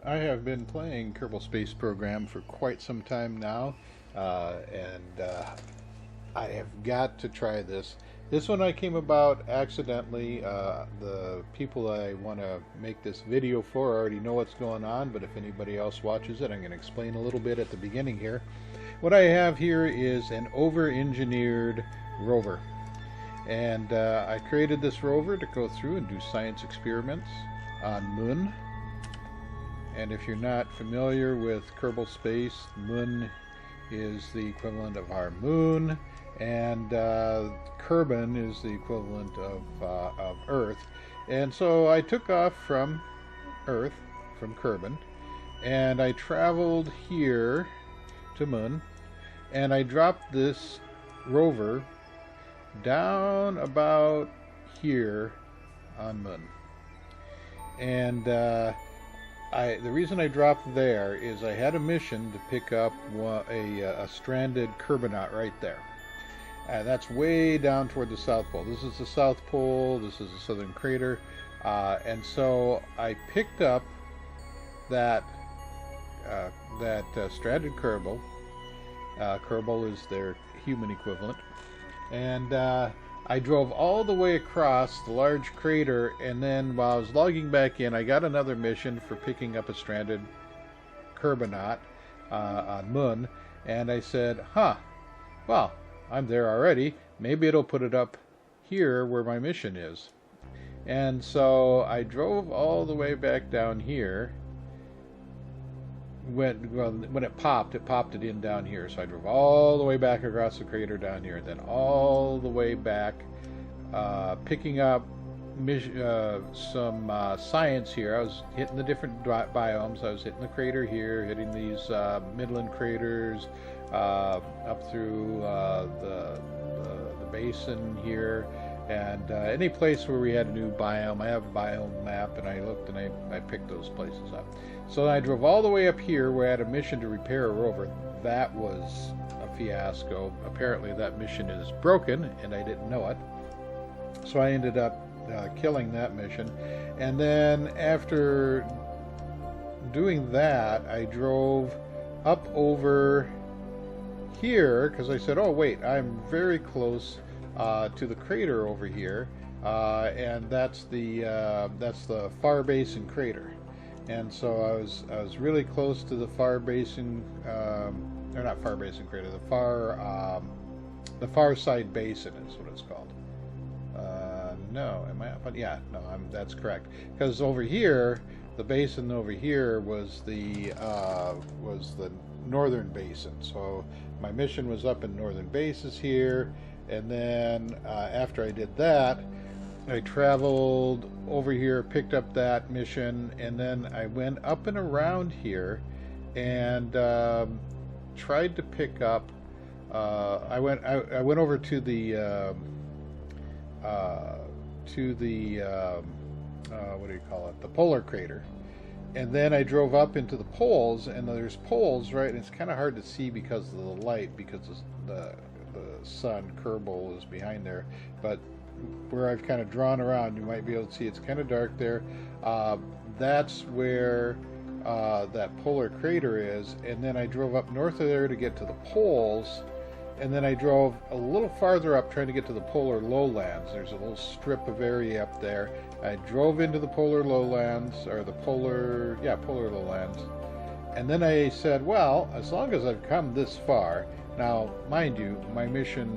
I have been playing Kerbal Space Program for quite some time now, and I have got to try this. This one I came about accidentally. The people I want to make this video for already know what's going on, but if anybody else watches it, I'm going to explain a little bit at the beginning here. What I have here is an over-engineered rover, and I created this rover to go through and do science experiments on Moon. And if you're not familiar with Kerbal Space, Moon is the equivalent of our moon, and Kerbin is the equivalent of Earth. And so I took off from Earth, from Kerbin, and I traveled here to Moon, and I dropped this rover down about here on Moon. And the reason I dropped there is I had a mission to pick up a stranded Kerbinaut right there. That's way down toward the South Pole. This is the South Pole, this is the Southern Crater, and so I picked up that stranded Kerbal. Kerbal is their human equivalent, and I drove all the way across the large crater, and then while I was logging back in, I got another mission for picking up a stranded Kerbinaut on Moon, and I said, well, I'm there already. Maybe it'll put it up here where my mission is. And so I drove all the way back down here. When it popped it in down here. So I drove all the way back across the crater down here, and then all the way back, picking up some science here. I was hitting the different biomes. I was hitting the crater here, hitting these midland craters, up through the basin here, and any place where we had a new biome. I have a biome map, and I looked and I picked those places up. So I drove all the way up here where I had a mission to repair a rover. That was a fiasco. Apparently that mission is broken, and I didn't know it. So I ended up killing that mission. And then after doing that, I drove up over here because I said, oh wait, I'm very close to the crater over here, and that's the Far Basin crater. And so I was really close to the Far Basin, or not Far Basin crater, the Far Side Basin is what it's called. No, am I? But yeah, no, that's correct. Because over here, the basin over here was the northern basin. So my mission was up in northern bases here, and then after I did that, I traveled over here, picked up that mission, and then I went up and around here and tried to pick up. I went over to the what do you call it? The polar crater, and then I drove up into the poles, and there's poles, right? And it's kind of hard to see because of the light, because the sun, Kerbal, is behind there, but where I've kind of drawn around, you might be able to see it's kind of dark there. That's where that polar crater is, and then I drove up north of there to get to the poles, and then I drove a little farther up trying to get to the polar lowlands. There's a little strip of area up there. I drove into the polar lowlands, or the polar lowlands, and then I said, well, as long as I've come this far, now mind you, my mission,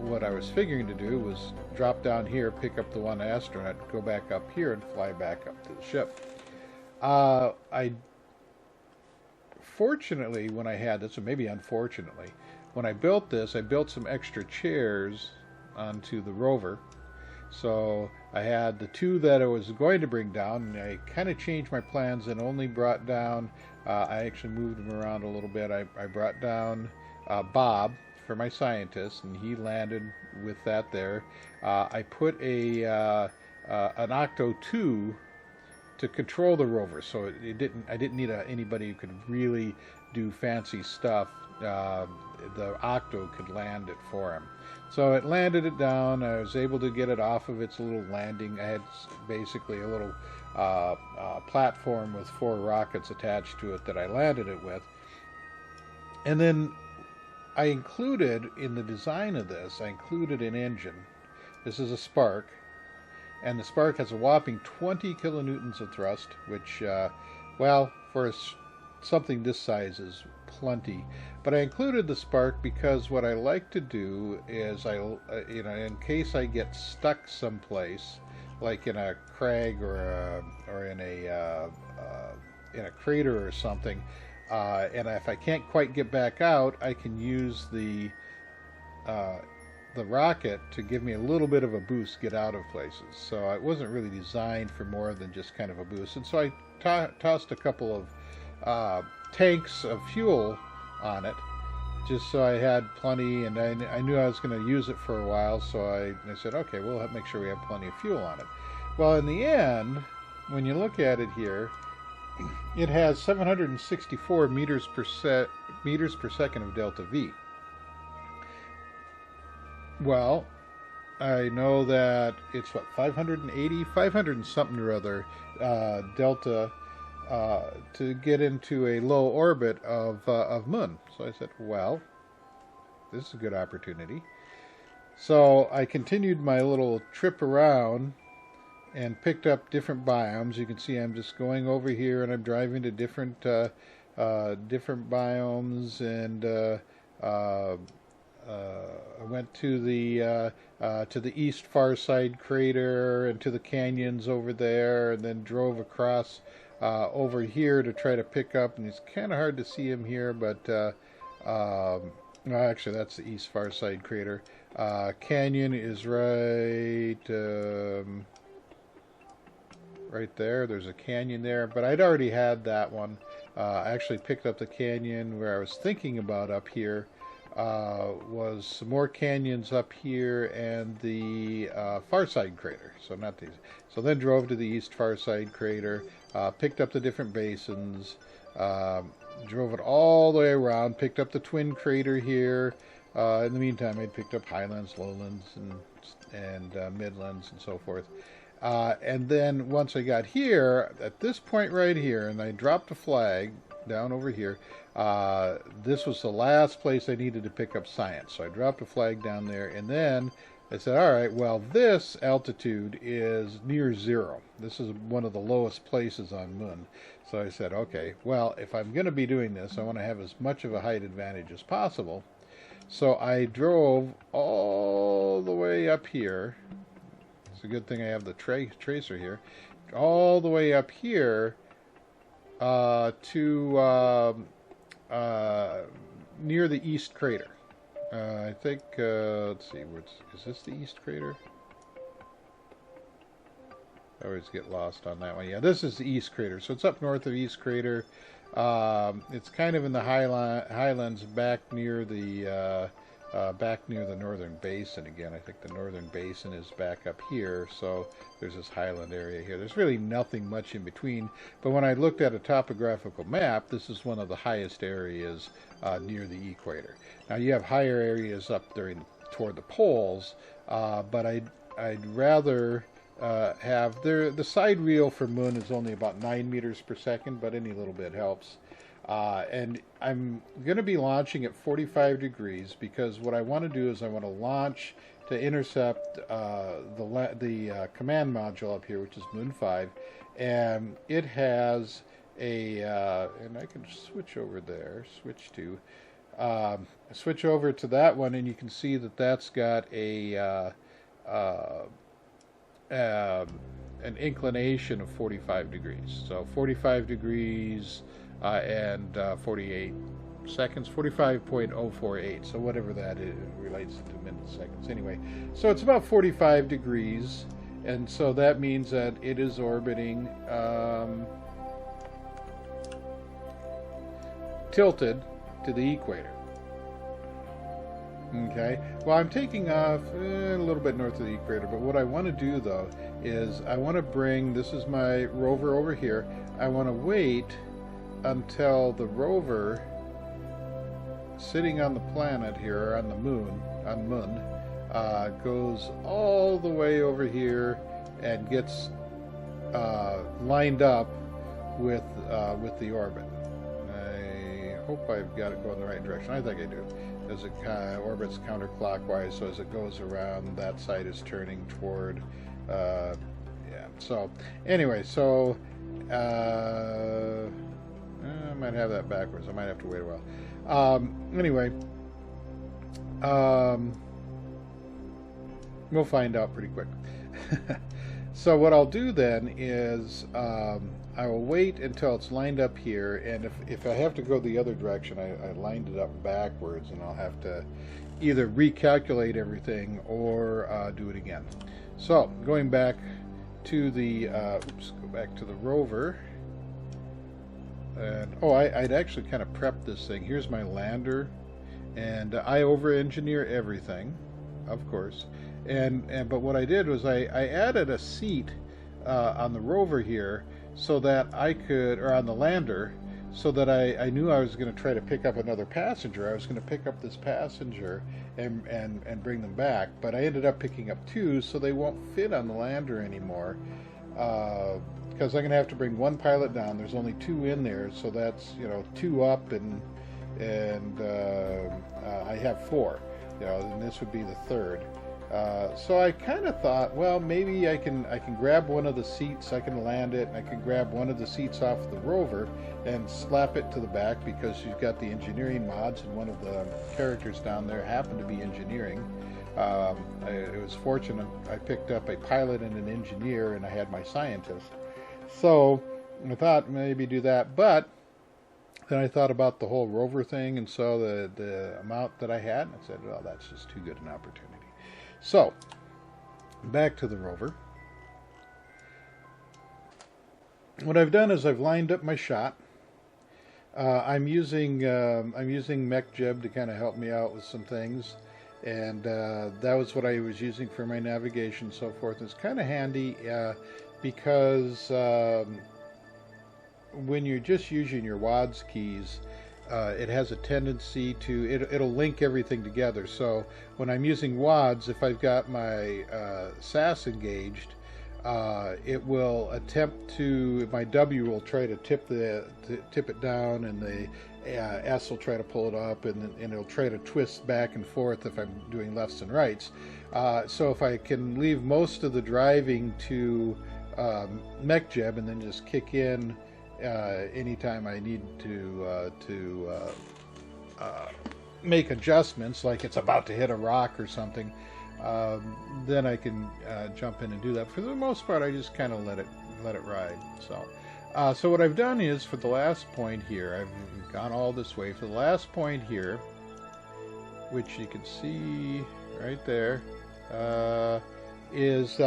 what I was figuring to do was drop down here, pick up the one astronaut, go back up here, and fly back up to the ship. Fortunately, when I had this, or maybe unfortunately, when I built this, I built some extra chairs onto the rover. So I had the two that I was going to bring down, and I kind of changed my plans and only brought down, I actually moved them around a little bit. I brought down Bob for my scientist, and he landed with that there. I put an Octo 2 to control the rover, so I didn't need anybody who could really do fancy stuff. The Octo could land it for him. So it landed it down. I was able to get it off of its little landing. I had basically a little platform with 4 rockets attached to it that I landed it with. And then I included, in the design of this, I included an engine. This is a Spark, and the Spark has a whopping 20 kilonewtons of thrust, which, well, for something this size is plenty. But I included the Spark because what I like to do is, in case I get stuck someplace, like in a crag or in a crater or something, and if I can't quite get back out, I can use the rocket to give me a little bit of a boost, get out of places. So it wasn't really designed for more than just kind of a boost. And so I tossed a couple of tanks of fuel on it, just so I had plenty, and I knew I was going to use it for a while, so I said, okay, we'll make sure we have plenty of fuel on it. Well, in the end, when you look at it here, it has 764 meters per second of delta V. Well, I know that it's 500 and something or other delta to get into a low orbit of Moon. So I said, well, this is a good opportunity. So I continued my little trip around and picked up different biomes. You can see I'm just going over here and I'm driving to different biomes, and I went to the east far side crater and to the canyons over there, and then drove across over here to try to pick up, and it's kind of hard to see him here, but no, actually that's the east far side crater. Canyon is right there. There's a canyon there, but I'd already had that one. I actually picked up the canyon where I was thinking about up here. Was some more canyons up here and the far side crater. So not these. So then drove to the east far side crater, picked up the different basins, drove it all the way around, picked up the twin crater here. In the meantime, I'd picked up highlands, lowlands, and midlands, and so forth. And then once I got here, at this point right here, and I dropped a flag down over here, this was the last place I needed to pick up science. So I dropped a flag down there, and then I said, all right, well, this altitude is near zero. This is one of the lowest places on Moon. So I said, okay, well, if I'm going to be doing this, I want to have as much of a height advantage as possible. So I drove all the way up here. It's a good thing I have the tracer here. All the way up here to near the east crater. I think, let's see, is this the east crater? I always get lost on that one. Yeah, this is the east crater. So it's up north of East Crater. It's kind of in the highlands back near the northern basin again. I think the northern basin is back up here, so there's this highland area here. There's really nothing much in between, but when I looked at a topographical map, this is one of the highest areas near the equator. Now you have higher areas up there toward the poles, but I'd rather have the side wheel for Moon is only about 9 meters per second, but any little bit helps. And I'm going to be launching at 45 degrees because what I want to do is I want to launch to intercept the command module up here, which is Moon 5, and it has a and I can switch over there, switch over to that one, and you can see that that's got an inclination of 45 degrees. So 45 degrees and 48 seconds, 45.048. So whatever that is, relates to minutes, seconds. Anyway, so it's about 45 degrees, and so that means that it is orbiting tilted to the equator. Okay, well, I'm taking off a little bit north of the equator, but what I want to do, though, is I want to bring, this is my rover over here, I want to wait until the rover sitting on the planet here, or on the moon, goes all the way over here and gets lined up with the orbit. I hope I've got it going the right direction. I think I do. As it orbits counterclockwise, so as it goes around, that side is turning toward. Yeah. So anyway, so I might have that backwards. I might have to wait a while. Anyway, we'll find out pretty quick. So what I'll do then is I will wait until it's lined up here, and if I have to go the other direction, I lined it up backwards, and I'll have to either recalculate everything or do it again. So going back to the go back to the rover, and I'd actually kind of prepped this thing. Here's my lander, and I over-engineer everything, of course. But what I did was I added a seat on the rover here, so that I could, or on the lander, so that I knew I was going to try to pick up another passenger. I was going to pick up this passenger and bring them back, but I ended up picking up two, so they won't fit on the lander anymore, because I'm going to have to bring one pilot down. There's only two in there, so that's, you know, two up, and I have four, you know, and this would be the third. So I kind of thought, well, maybe I can grab one of the seats, I can land it, and I can grab one of the seats off the rover and slap it to the back, because you've got the engineering mods, and one of the characters down there happened to be engineering. It was fortunate I picked up a pilot and an engineer, and I had my scientist. So I thought maybe do that, but then I thought about the whole rover thing, and so the amount that I had, and I said, well, that's just too good an opportunity. So, back to the rover. What I've done is I've lined up my shot. I'm using MechJeb to kind of help me out with some things, and that was what I was using for my navigation and so forth. It's kind of handy because when you're just using your WADS keys, it has a tendency to, it'll link everything together. So when I'm using WADS, if I've got my SAS engaged, it will attempt to, my W will try to tip it down, and the S will try to pull it up, and it'll try to twist back and forth if I'm doing lefts and rights. So if I can leave most of the driving to MechJeb and then just kick in anytime I need to make adjustments, like it's about to hit a rock or something, then I can jump in and do that. For the most part, I just kind of let it ride. So what I've done is, for the last point here, I've gone all this way. For the last point here, which you can see right there, is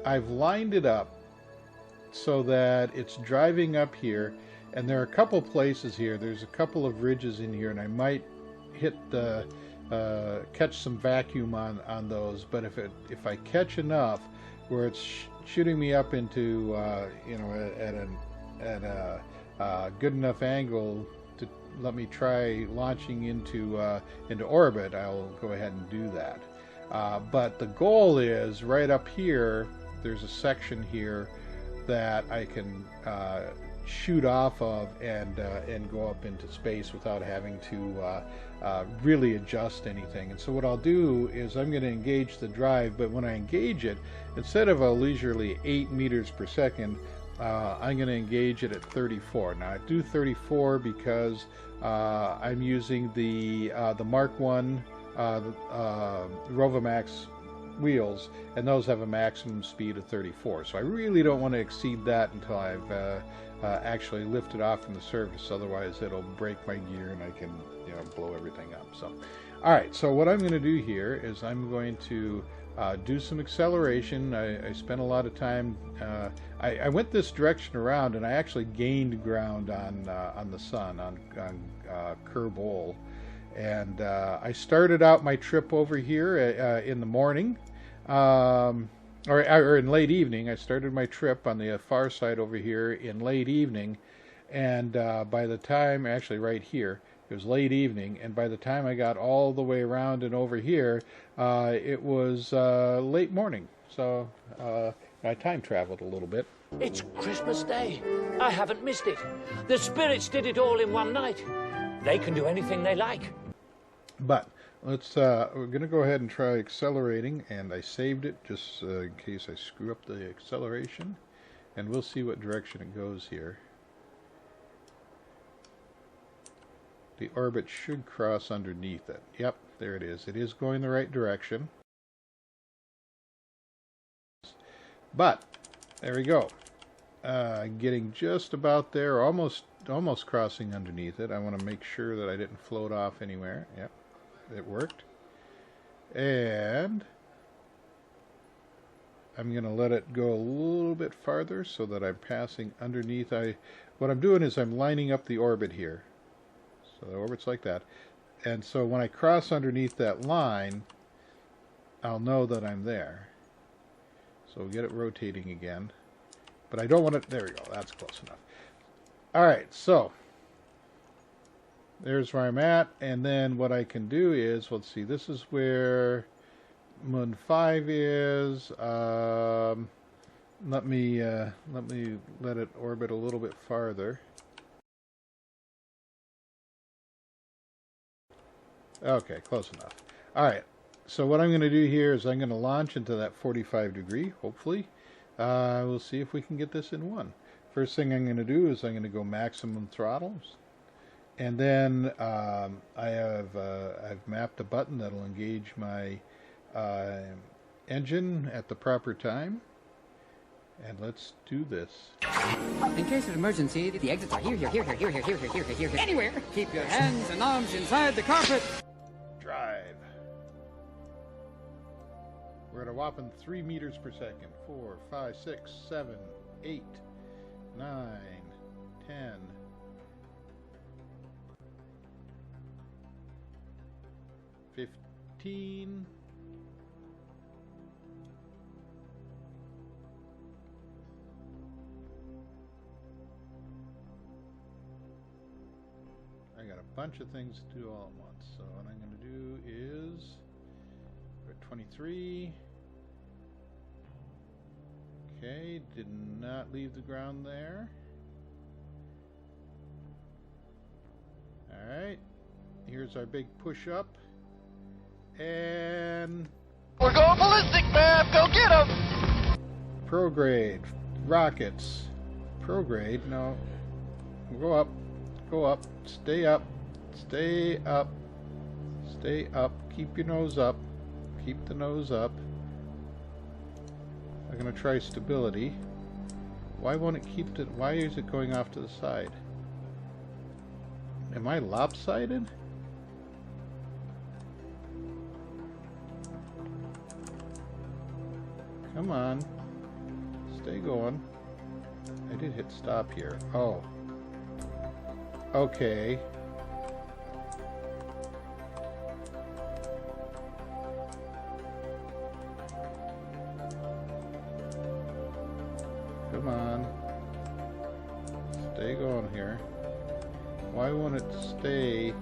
I've lined it up so that it's driving up here, and there are a couple places here. There's a couple of ridges in here, and I might hit the catch some vacuum on those. But if I catch enough where it's shooting me up into you know, at a good enough angle to let me try launching into orbit, I'll go ahead and do that. But the goal is right up here. There's a section here that I can shoot off of and go up into space without having to really adjust anything. And so what I'll do is I'm going to engage the drive, but when I engage it, instead of a leisurely 8 meters per second, I'm going to engage it at 34. Now I do 34 because I'm using the Mark 1 Rovamax wheels, and those have a maximum speed of 34. So I really don't want to exceed that until I've actually lifted off from the surface. Otherwise, it'll break my gear and I can, you know, blow everything up. So, all right. So what I'm going to do here is I'm going to do some acceleration. I spent a lot of time. I went this direction around, and I actually gained ground on the sun on Kerbal. And I started out my trip over here in the morning, or in late evening. I started my trip on the far side over here in late evening, and by the time, actually right here, It was late evening, and by the time I got all the way around and over here, it was late morning. So I time traveled a little bit. It's Christmas Day. I haven't missed it. The spirits did it all in one night. They can do anything they like. But let's we're going to go ahead and try accelerating, and I saved it just in case I screw up the acceleration, and we'll see what direction it goes here. The orbit should cross underneath it. Yep, there it is. It is going the right direction. But there we go. Getting just about there, almost crossing underneath it. I want to make sure that I didn't float off anywhere. Yep, it worked. And I'm going to let it go a little bit farther so that I'm passing underneath. What I'm doing is I'm lining up the orbit here. So the orbit's like that. And so when I cross underneath that line, I'll know that I'm there. So we'll get it rotating again. But I don't want it... There we go. That's close enough. Alright, so there's where I'm at. And then what I can do is... Let's see. This is where Moon 5 is. Let me let it orbit a little bit farther. Okay, close enough. Alright, so what I'm going to do here is I'm going to launch into that 45 degree, hopefully. We'll see if we can get this in one. First thing I'm going to do is I'm going to go maximum throttles. And then I've mapped a button that'll engage my engine at the proper time. And let's do this. In case of emergency, the exits are here. Anywhere. Keep your hands and arms inside the carpet. Drive. We're at a whopping 3 meters per second. 4, 5, 6, 7, 8, 9, 10. 15. I got a bunch of things to do all at once. So what I'm going to do is we're at 23. Okay, did not leave the ground there. Alright, here's our big push up. And we're going ballistic, man! Go get them! Prograde, rockets. Prograde, no. Go up, go up, stay up, stay up, stay up. Keep your nose up, keep the nose up. I'm going to try stability. Why won't it keep the... Why is it going off to the side? Am I lopsided? Come on. Stay going. I did hit stop here. Oh. Okay. Come on. Stay going here. Why won't it stay?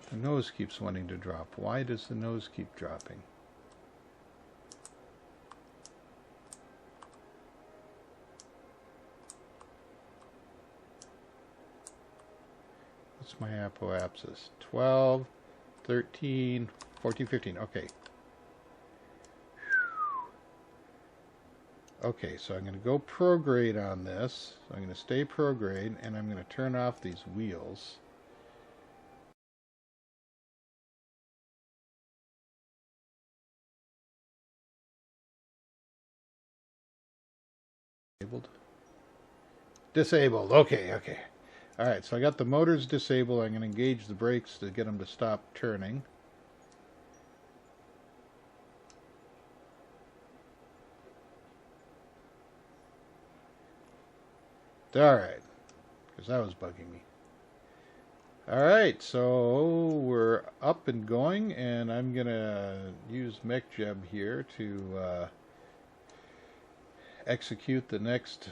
The nose keeps wanting to drop. Why does the nose keep dropping? What's my apoapsis? 12, 13, 14, 15. Okay. Okay, so I'm going to go prograde on this. So I'm going to stay prograde, and I'm going to turn off these wheels. Disabled. Okay, okay. Alright, so I got the motors disabled. I'm going to engage the brakes to get them to stop turning. Alright, because that was bugging me. Alright, so we're up and going, and I'm going to use MechJeb here to execute the next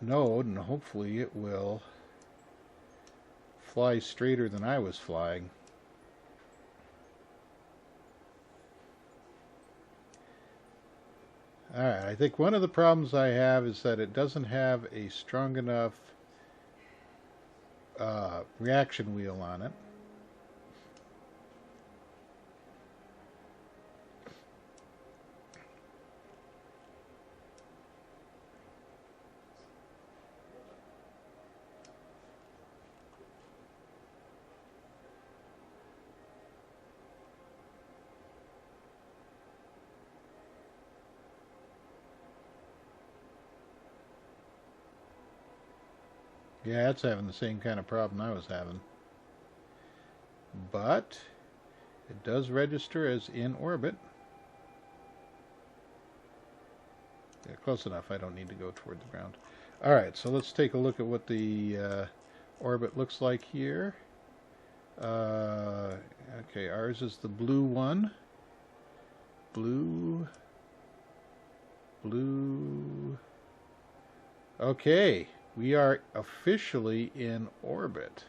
node, and hopefully it will fly straighter than I was flying. Alright, I think one of the problems I have is that it doesn't have a strong enough reaction wheel on it. Yeah, it's having the same kind of problem I was having. But it does register as in orbit. Yeah, close enough. I don't need to go toward the ground. Alright, so let's take a look at what the orbit looks like here. Okay, ours is the blue one. Blue. Okay. We are officially in orbit.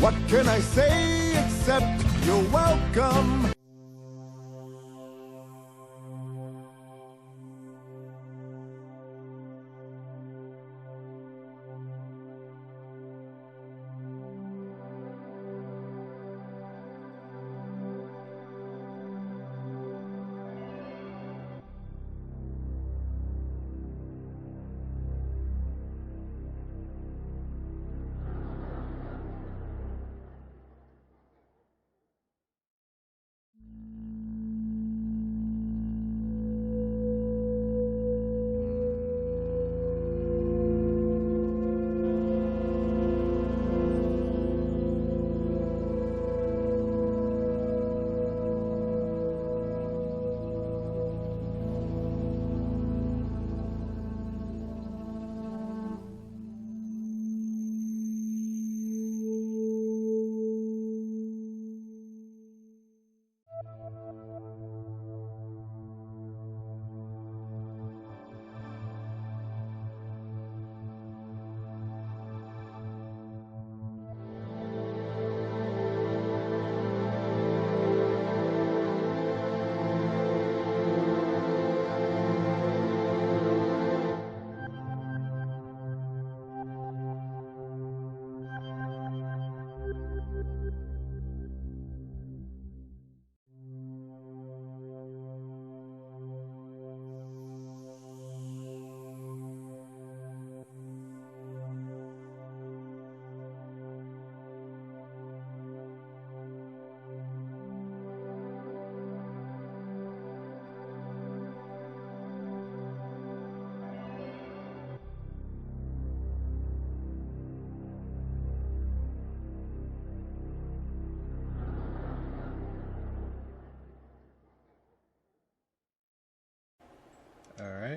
What can I say except you're welcome?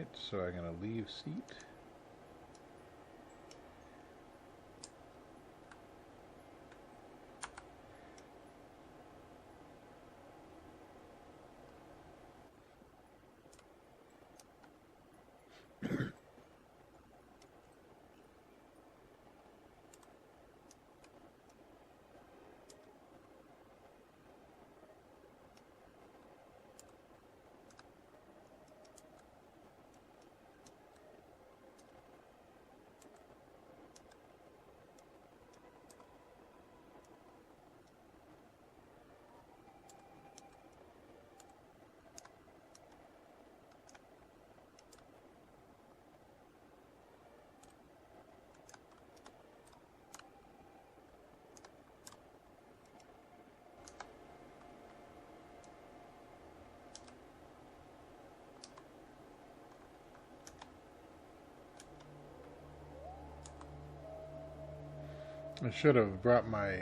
Alright, so I'm going to leave seat. I should have brought my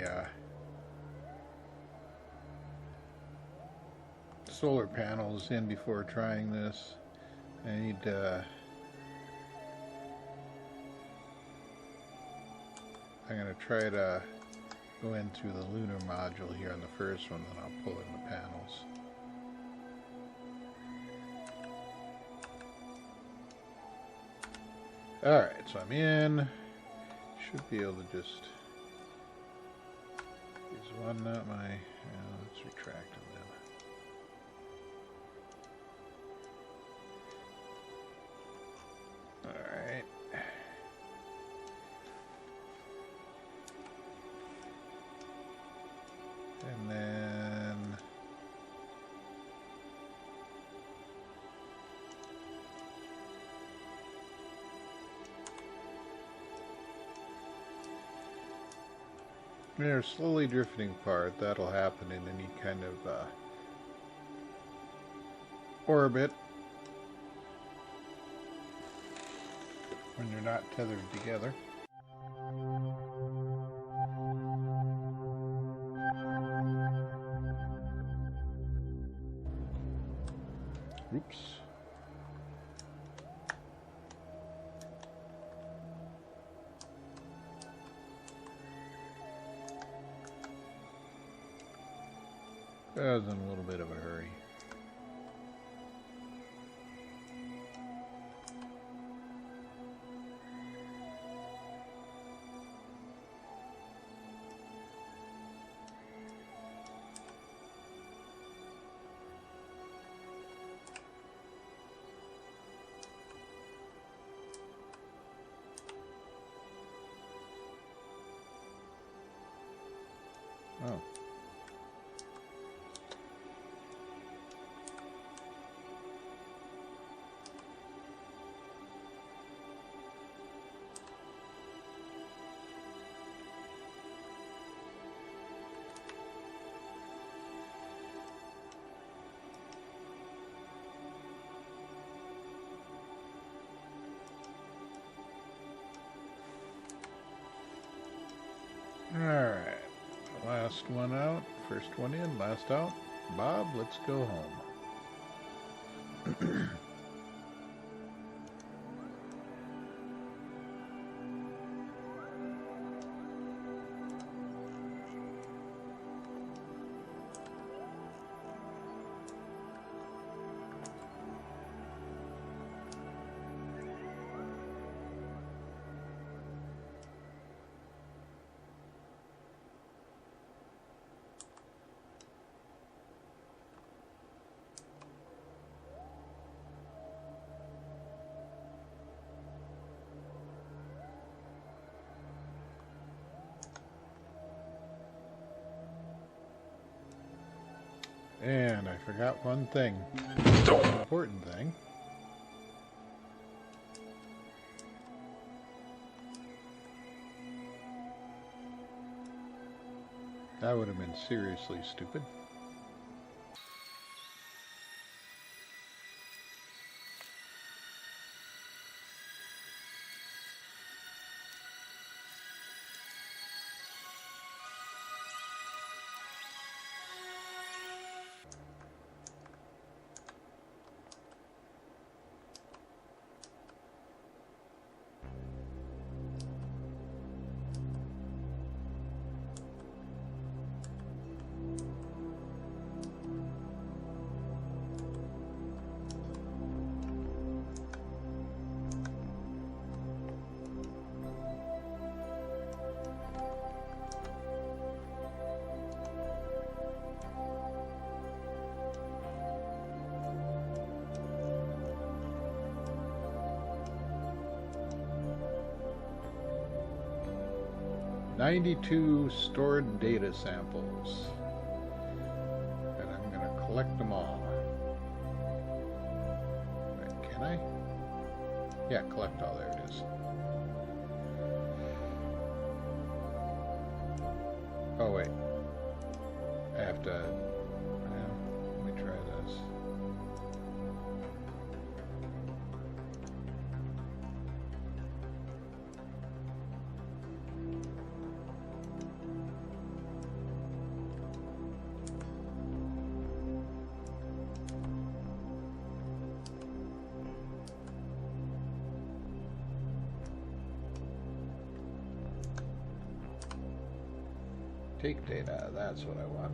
solar panels in before trying this. I need I'm going to try to go in through the lunar module here on the first one, then I'll pull in the panels. Alright, so I'm in. Should be able to just use one, not my... let's retract them then. Alright. And then... they're slowly drifting apart. That'll happen in any kind of orbit when you're not tethered together. Oops. I was in a little bit of a hurry. Oh. Alright, last one out, first one in, last out. Bob, let's go home. And I forgot one thing. An important thing. That would have been seriously stupid. 92 stored data samples. And I'm going to collect them all. Wait, can I? Yeah, collect all. There it is. Oh, wait. I have to... let me try this. Take data, that's what I want.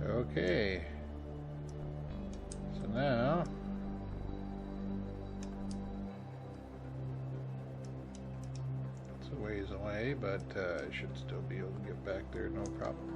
Okay. So now it's a ways away, but I should still be able to get back there, no problem.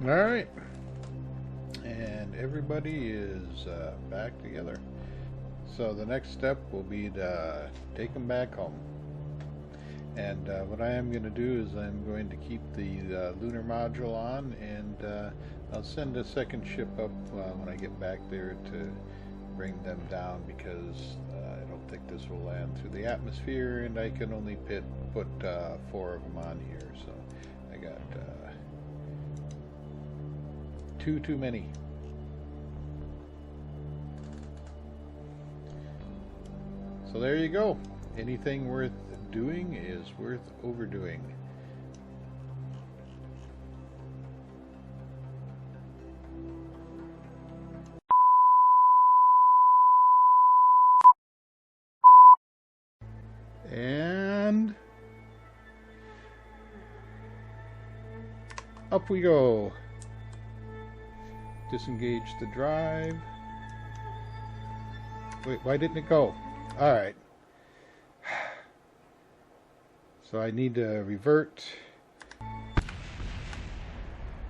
All right, and everybody is back together. So the next step will be to take them back home. And what I am going to do is I'm going to keep the lunar module on, and I'll send a second ship up when I get back there to bring them down, because I don't think this will land through the atmosphere, and I can only put 4 of them on here. So I got too many. So there you go. Anything worth doing is worth overdoing. And up we go. Disengage the drive. Wait, why didn't it go? Alright. So I need to revert.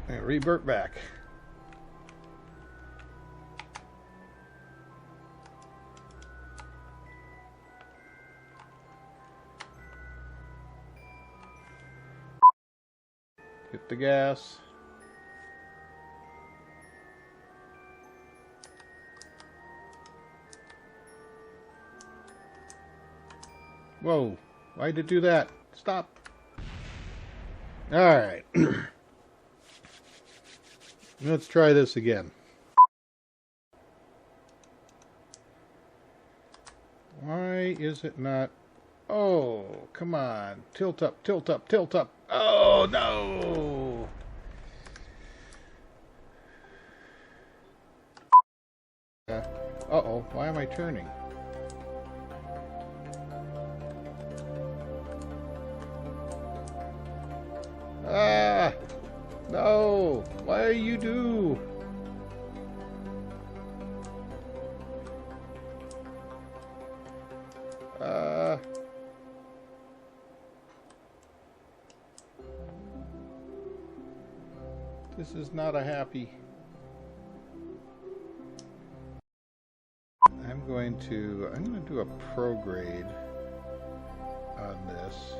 And revert back. Hit the gas. Whoa, why'd it do that? Stop. Alright. Let's try this again. Why is it not... Oh, come on. Tilt up, tilt up, tilt up. Oh, no! Uh-oh, why am I turning? Ah! No! Why you do? This is not a happy. I'm going to do a prograde on this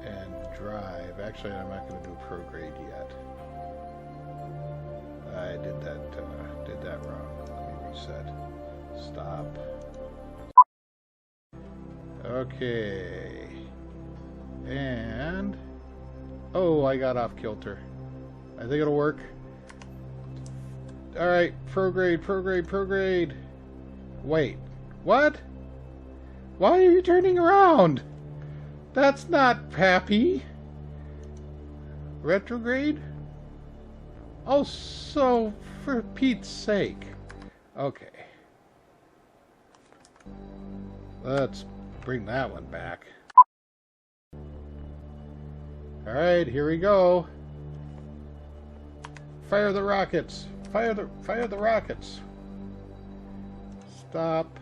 and drive. Actually, I'm not going to do a prograde yet. I did that wrong. Let me reset. Stop. Okay. And oh, I got off kilter. I think it'll work. Alright, prograde, prograde, prograde. Wait, what? Why are you turning around? That's not happy. Retrograde? Oh, so for Pete's sake. Okay. Let's bring that one back. Alright, here we go. Fire the rockets! Fire the rockets! Stop.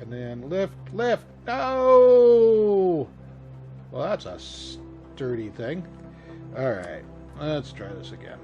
And then lift, lift! No! Well, that's a sturdy thing. Alright, let's try this again.